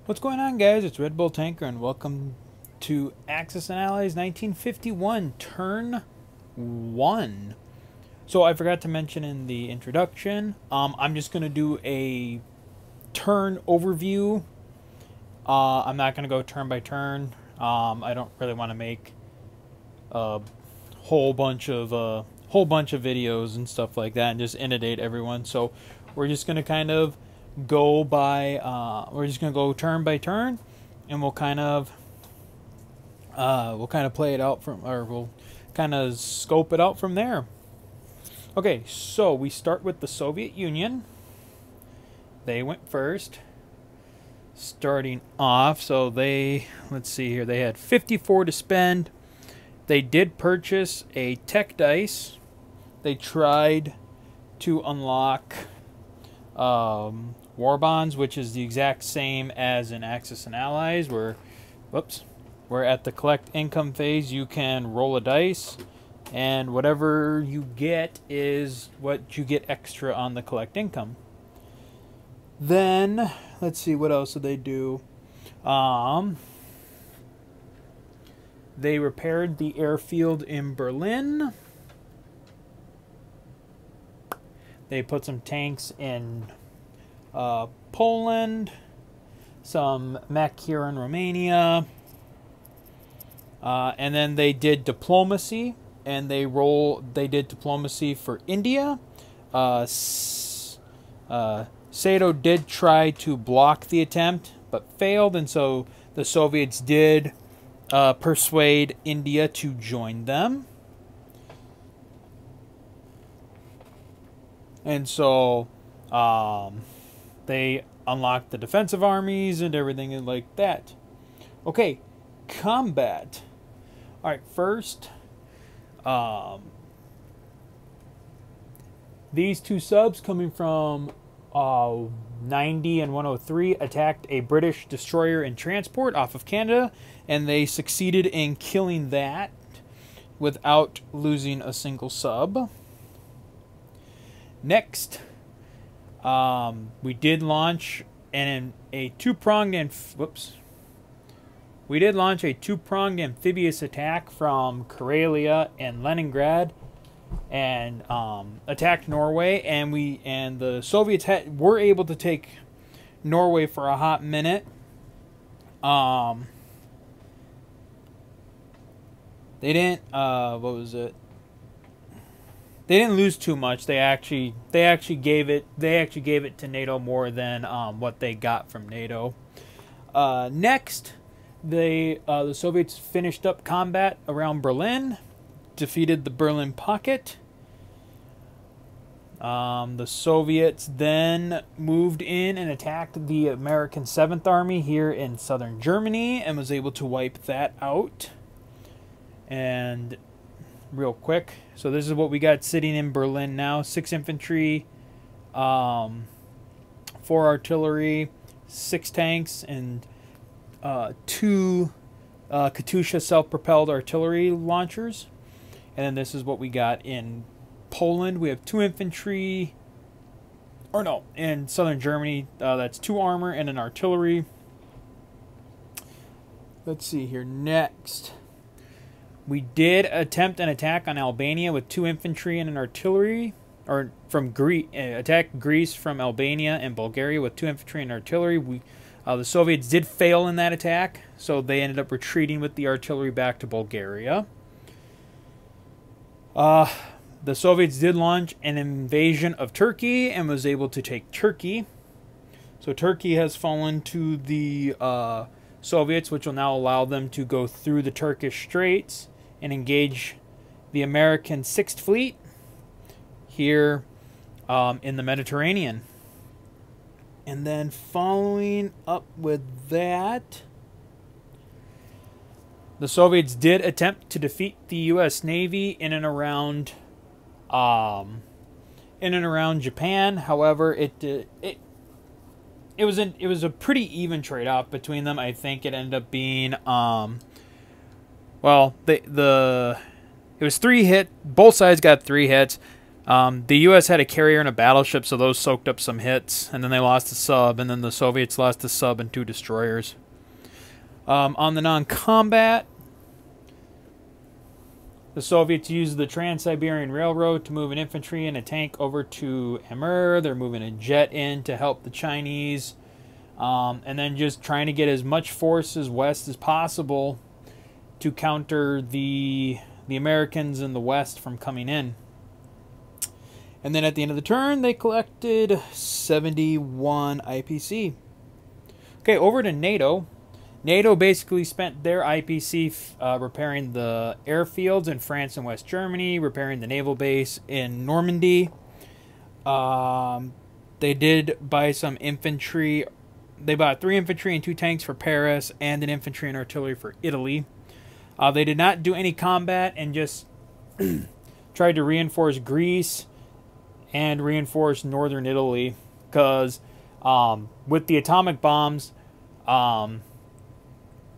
What's going on, guys? It's Red Bull Tanker, and welcome to Axis and Allies 1951, Turn 1. So I forgot to mention in the introduction, I'm just going to do a turn overview. I'm not going to go turn by turn. I don't really want to make a whole bunch of videos and stuff like that and just inundate everyone. So we're just going to kind of go by we're just gonna go turn by turn, and we'll kind of play it out from, or we'll kind of scope it out from there. Okay, so we start with the Soviet Union. They went first, starting off. So let's see here, they had 54 to spend. They did purchase a tech dice. They tried to unlock war bonds, which is the exact same as in Axis and Allies, where we're at the collect income phase. You can roll a dice, and whatever you get is what you get extra on the collect income. Then let's see, what else did they do? They repaired the airfield in Berlin. They put some tanks in Poland, some mech here in Romania, and then they did diplomacy, and they did diplomacy for India. Sato did try to block the attempt, but failed, and so the Soviets did persuade India to join them. And so they unlocked the defensive armies and everything like that. Okay, combat. All right, first, these two subs coming from 90 and 103 attacked a British destroyer and transport off of Canada, and they succeeded in killing that without losing a single sub. Next, we did launch a two-pronged amphibious attack from Karelia and Leningrad, and attacked Norway, and the Soviets were able to take Norway for a hot minute. They didn't They didn't lose too much. They actually gave it to NATO more than what they got from NATO. Next, the Soviets finished up combat around Berlin, defeated the Berlin Pocket. The Soviets then moved in and attacked the American 7th Army here in southern Germany, and was able to wipe that out. And real quick, so this is what we got sitting in Berlin now: 6 infantry, 4 artillery, 6 tanks, and 2 Katyusha self-propelled artillery launchers. And then this is what we got in Poland. We have 2 infantry, or no, in southern Germany, that's 2 armor and an artillery. Let's see here. Next, we did attempt an attack on Albania with 2 infantry and an artillery, or from Greece, attack Greece from Albania and Bulgaria with 2 infantry and artillery. The Soviets did fail in that attack, so they ended up retreating with the artillery back to Bulgaria. The Soviets did launch an invasion of Turkey and was able to take Turkey. So Turkey has fallen to the Soviets, which will now allow them to go through the Turkish Straits and engage the American 6th Fleet here in the Mediterranean. And then following up with that, the Soviets did attempt to defeat the U.S. Navy in and around Japan. However, it was a pretty even trade-off between them. I think it ended up being it was 3 hit. Both sides got 3 hits. The U.S. had a carrier and a battleship, so those soaked up some hits, and then they lost a sub, and then the Soviets lost a sub and 2 destroyers. On the non-combat, the Soviets used the Trans-Siberian Railroad to move an infantry and a tank over to Amur. They're moving a jet in to help the Chinese. And then just trying to get as much forces west as possible to counter the Americans in the west from coming in. And then at the end of the turn, they collected 71 IPC. Okay, over to NATO. NATO basically spent their IPC repairing the airfields in France and West Germany, repairing the naval base in Normandy. They did buy some infantry. They bought 3 infantry and 2 tanks for Paris and an infantry and artillery for Italy. They did not do any combat and just tried to reinforce Greece and reinforce northern Italy because with the atomic bombs,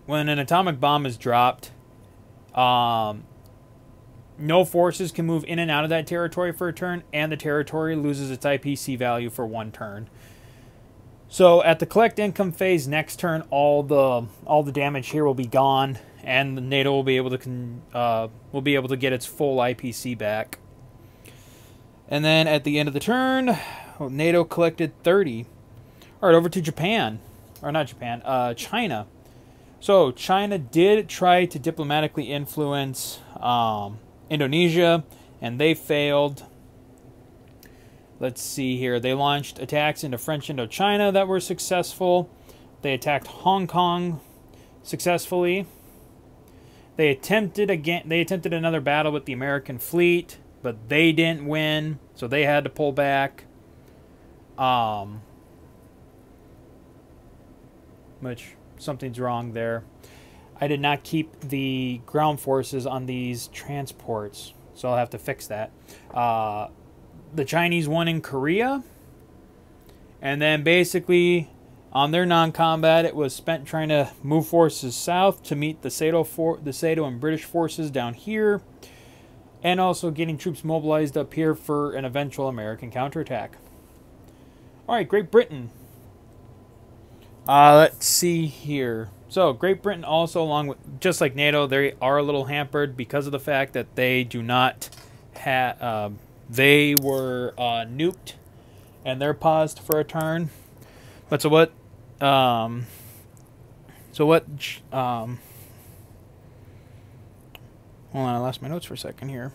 when an atomic bomb is dropped, no forces can move in and out of that territory for a turn, and the territory loses its IPC value for 1 turn. So at the collect income phase next turn, all the damage here will be gone, and the NATO will be able to get its full IPC back. And then at the end of the turn, NATO collected 30. All right, over to Japan, or not Japan, China. So China did try to diplomatically influence Indonesia, and they failed. Let's see here. They launched attacks into French Indochina that were successful. They attacked Hong Kong successfully. They attempted another battle with the American fleet, but they didn't win, so they had to pull back. Which something's wrong there. I did not keep the ground forces on these transports, so I'll have to fix that. The Chinese won in Korea, and then basically on their non-combat, it was spent trying to move forces south to meet the Sado and British forces down here, and also getting troops mobilized up here for an eventual American counterattack. All right, Great Britain. Let's see here. So Great Britain also, along with, just like NATO, they are a little hampered because of the fact that they do not have, they were nuked and they're paused for a turn. But hold on, I lost my notes for a second here.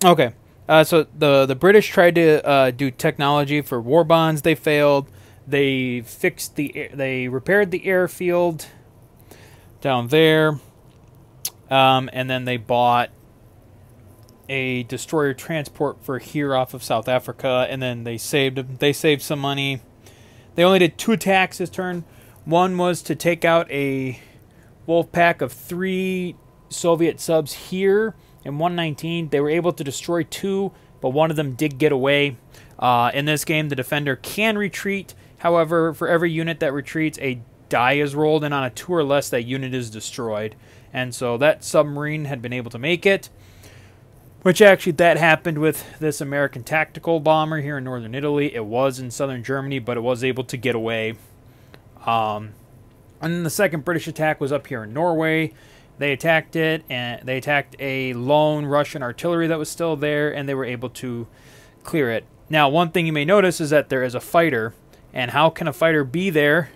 Okay. So the British tried to do technology for war bonds. They failed. They repaired the airfield down there, and then they bought a destroyer transport for here off of South Africa, and then they saved some money. They only did 2 attacks this turn. One was to take out a wolf pack of 3 Soviet subs here. In 119, they were able to destroy 2, but one of them did get away. In this game, the defender can retreat. However, for every unit that retreats, a die is rolled, and on a 2 or less, that unit is destroyed. And so that submarine had been able to make it, which actually that happened with this American tactical bomber here in northern Italy. It was in southern Germany, but it was able to get away. And then the second British attack was up here in Norway. They attacked it, and they attacked a lone Russian artillery that was still there, and they were able to clear it. Now, one thing you may notice is that there is a fighter, and how can a fighter be there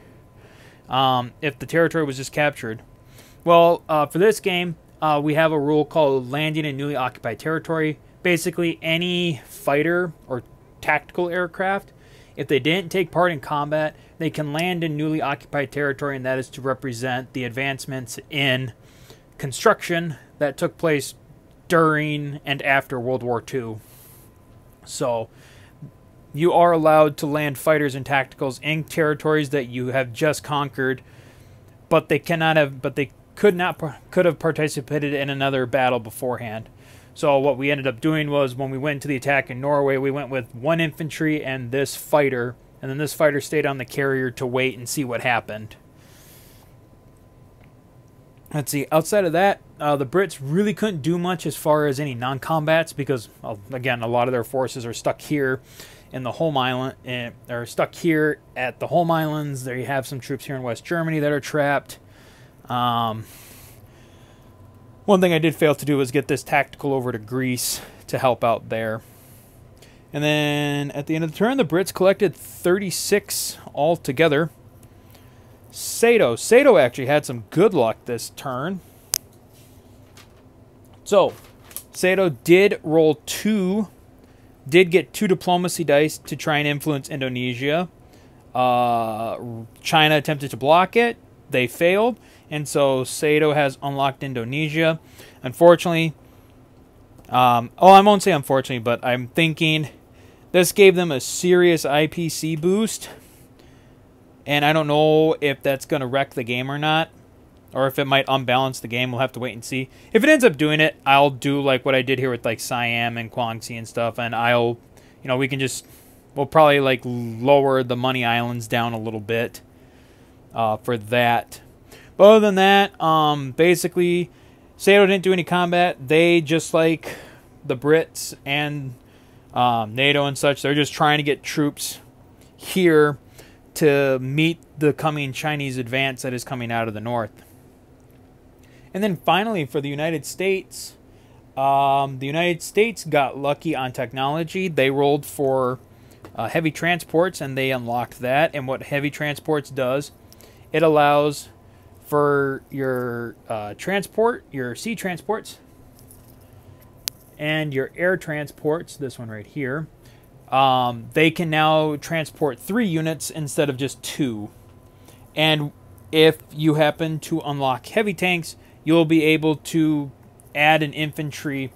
if the territory was just captured? Well, for this game, we have a rule called landing in newly occupied territory. Basically, any fighter or tactical aircraft, if they didn't take part in combat, they can land in newly occupied territory, and that is to represent the advancements in construction that took place during and after World War II. So you are allowed to land fighters and tacticals in territories that you have just conquered, but they could have participated in another battle beforehand. So what we ended up doing was, when we went to the attack in Norway, we went with 1 infantry and this fighter, and then this fighter stayed on the carrier to wait and see what happened. let's see. Outside of that, the Brits really couldn't do much as far as any non-combats because, again, a lot of their forces are stuck here in the home island, and are stuck here at the home islands. There you have some troops here in West Germany that are trapped. One thing I did fail to do was get this tactical over to Greece to help out there. And then at the end of the turn, the Brits collected 36 altogether. Sato actually had some good luck this turn. So, Sato did get 2 diplomacy dice to try and influence Indonesia. China attempted to block it. They failed. And so Sato has unlocked Indonesia. Unfortunately, I won't say unfortunately, but I'm thinking this gave them a serious IPC boost. And I don't know if that's going to wreck the game or not, or if it might unbalance the game. We'll have to wait and see. If it ends up doing it, I'll do like what I did here with like Siam and Guangxi and stuff, and we'll probably like lower the money islands down a little bit for that. But other than that, basically, Sato didn't do any combat. They, just like the Brits and NATO and such, they're just trying to get troops here to meet the coming Chinese advance that is coming out of the north. And then finally, for the United States got lucky on technology. They rolled for heavy transports, and they unlocked that. And what heavy transports does, it allows for your your sea transports, and your air transports, this one right here, they can now transport 3 units instead of just 2. And if you happen to unlock heavy tanks, you'll be able to add an infantry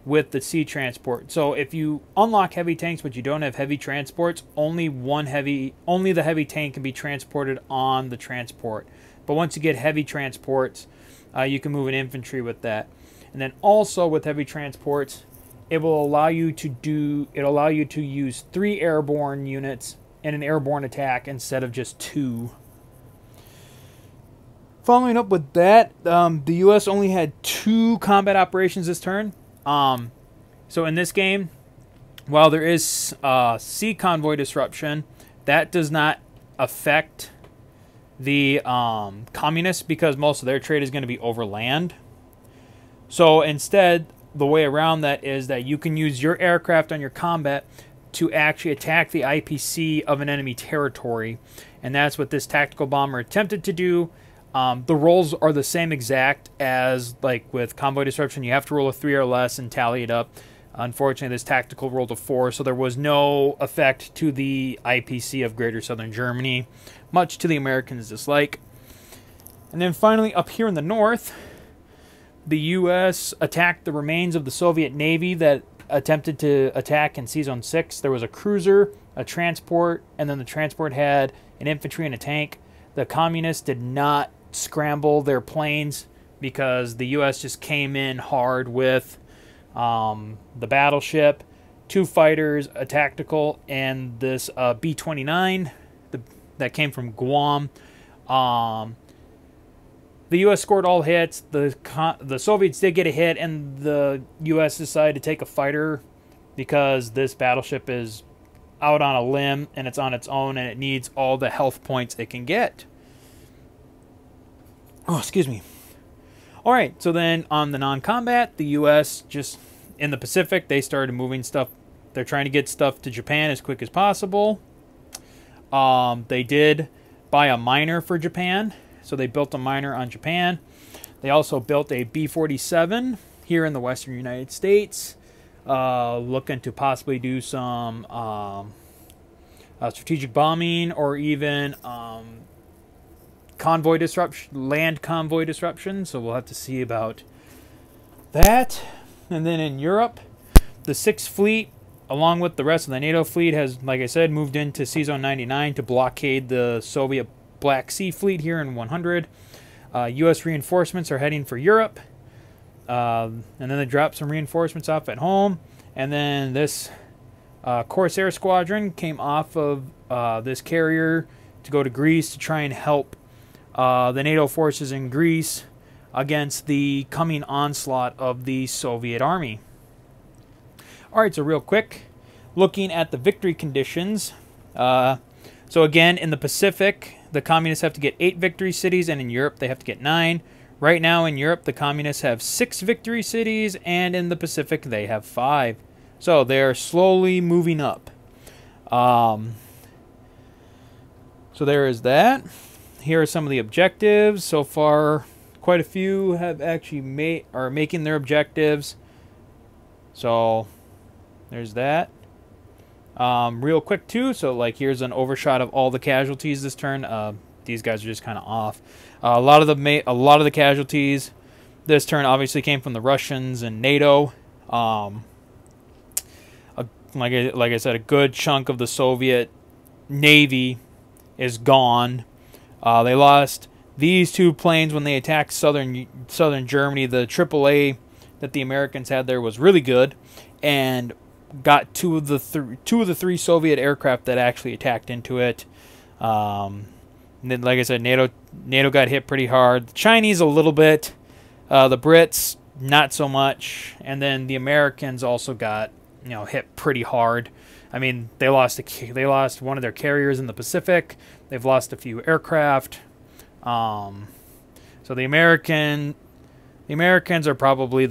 with the sea transport. So if you unlock heavy tanks but you don't have heavy transports, only the heavy tank can be transported on the transport. But once you get heavy transports, you can move an infantry with that. And then also with heavy transports, it will allow you to use 3 airborne units in an airborne attack instead of just 2. Following up with that, the U.S. only had 2 combat operations this turn. So in this game, while there is sea convoy disruption, that does not affect the communists because most of their trade is going to be over land. So instead, the way around that is that you can use your aircraft on your combat to actually attack the IPC of an enemy territory. And that's what this tactical bomber attempted to do. The rolls are the same exact as like with convoy disruption. You have to roll a 3 or less and tally it up. Unfortunately, this tactical rolled a 4, so there was no effect to the IPC of Greater Southern Germany, much to the Americans' dislike. And then finally, up here in the north, the U.S. attacked the remains of the Soviet Navy that attempted to attack in Sea Zone 6. There was a cruiser, a transport, and then the transport had an infantry and a tank. The communists did not scramble their planes because the U.S. just came in hard with the battleship, 2 fighters, a tactical, and this B-29 that came from Guam. The U.S. scored all hits. The Soviets did get a hit, and the U.S. decided to take a fighter because this battleship is out on a limb, and it's on its own, and it needs all the health points it can get. Oh, excuse me. All right, so then on the non-combat, the U.S. just, in the Pacific, they started moving stuff. They're trying to get stuff to Japan as quick as possible. They did buy a miner for Japan, so they built a miner on Japan. They also built a B-47 here in the western United States, looking to possibly do some strategic bombing or even convoy disruption, land convoy disruption. So we'll have to see about that. And then in Europe, the 6th Fleet, along with the rest of the NATO fleet, has, like I said, moved into Sea Zone 99 to blockade the Soviet Black Sea Fleet here in 100. U.S. reinforcements are heading for Europe. And then they dropped some reinforcements off at home. And then this Corsair Squadron came off of this carrier to go to Greece to try and help the NATO forces in Greece against the coming onslaught of the Soviet army. Alright, so real quick, looking at the victory conditions. So again, in the Pacific, the communists have to get 8 victory cities, and in Europe they have to get 9. Right now in Europe, the communists have 6 victory cities, and in the Pacific they have 5. So they're slowly moving up. So there is that. Here are some of the objectives. So far, quite a few have actually are making their objectives. So there's that. Real quick too, so like here's an overshot of all the casualties this turn. These guys are just kind of off. A lot of the casualties this turn obviously came from the Russians and NATO. Like I said, a good chunk of the Soviet Navy is gone. They lost these 2 planes when they attacked southern Germany. The AAA that the Americans had there was really good, and got 2 of the 3 Soviet aircraft that actually attacked into it. And then, like I said, NATO got hit pretty hard. The Chinese a little bit. The Brits not so much. And then the Americans also got hit pretty hard. I mean, they lost one of their carriers in the Pacific. They've lost a few aircraft. So the Americans are probably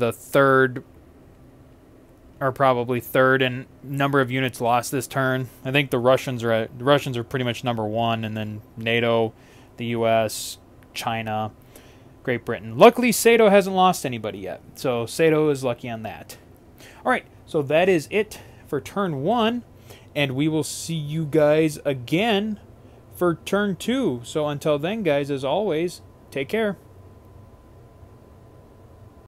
third in number of units lost this turn. I think the Russians are pretty much number 1, and then NATO, the US, China, Great Britain. Luckily, Sato hasn't lost anybody yet, so Sato is lucky on that. All right, so that is it for turn 1, and we will see you guys again for turn 2. So until then, guys, as always, take care.